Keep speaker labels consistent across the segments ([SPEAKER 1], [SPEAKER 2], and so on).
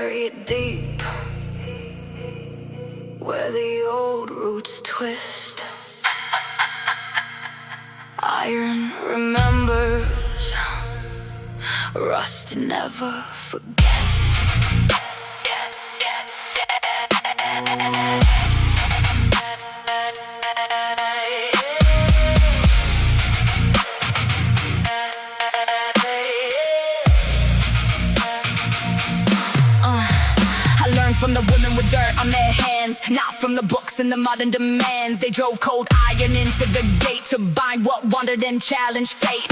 [SPEAKER 1] bury it deep, where the old roots twist. Iron remembers, rust never forgets.
[SPEAKER 2] From the women with dirt on their hands, not from the books and the modern demands. They drove cold iron into the gate to bind what wandered and challenge fate.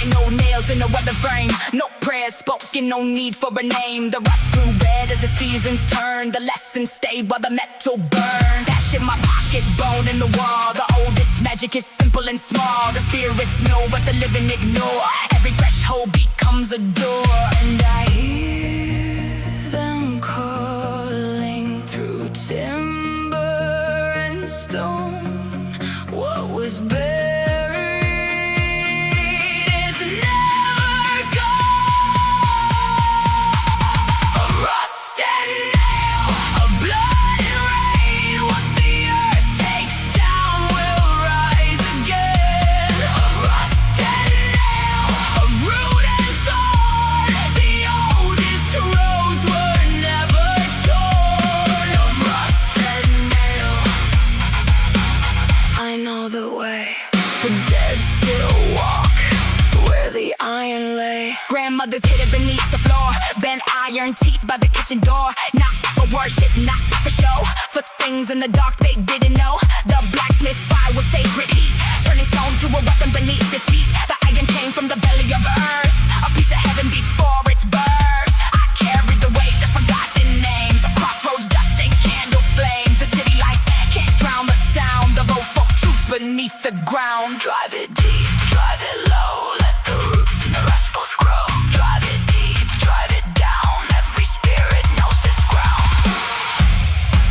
[SPEAKER 2] 9 old nails in a weather frame, no prayers spoken, no need for a name. The rust grew red as the seasons turned, the lessons stayed while the metal burned. Ash in my pocket, bone in the wall. The oldest magic is simple and small. The spirits know what the living ignore. Every threshold becomes a door, and I hear them calling through timber and stone. What was buried is never gone. Of rust and nail, of blood and rain, what the earth takes down will rise again. Of rust and nail, of root and thorn, the oldest roads were never torn. Of rust and nail, I know the way. The dead still walk where the iron lay. Grandmothers hid it beneath the floor, bent iron teeth by the kitchen door. Not for worship, not for show, for things in the dark they didn't know. The blacksmith's fire was sacred heat, turning stone to a weapon beneath his feet. The iron came from the belly of earth, a piece of heaven before its birth. I carried the weight of forgotten names, of crossroads, dust and candle flames. The city lights can't drown the sound of old folk truths beneath the ground. Drive it deep, drive it low, let the roots and the rust both grow. Drive it deep, drive it down, every spirit knows this ground.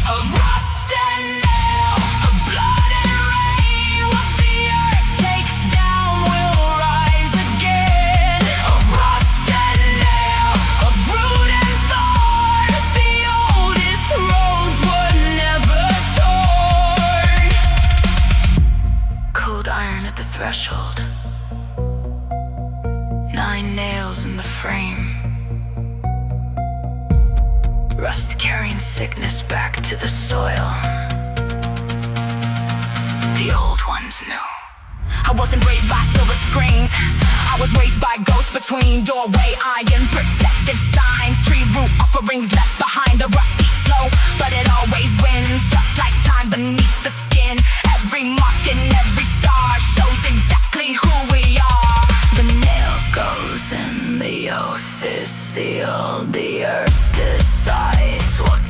[SPEAKER 2] Of rust and nail, of blood and rain, what the earth takes down will rise again. Of rust and nail, of root and thorn, the oldest roads were never torn. Cold iron at the threshold, 9 nails in the frame, rust carrying sickness back to the soil. The old ones knew. I wasn't raised by silver screens, I was raised by ghosts between doorway iron protective signs. Tree root offerings left behind. The rust eats slow, but it always wins. Just like time beneath the skin, every mark and every scar shows exactly who we are. The nail goes in, the oath is sealed. The earth decides what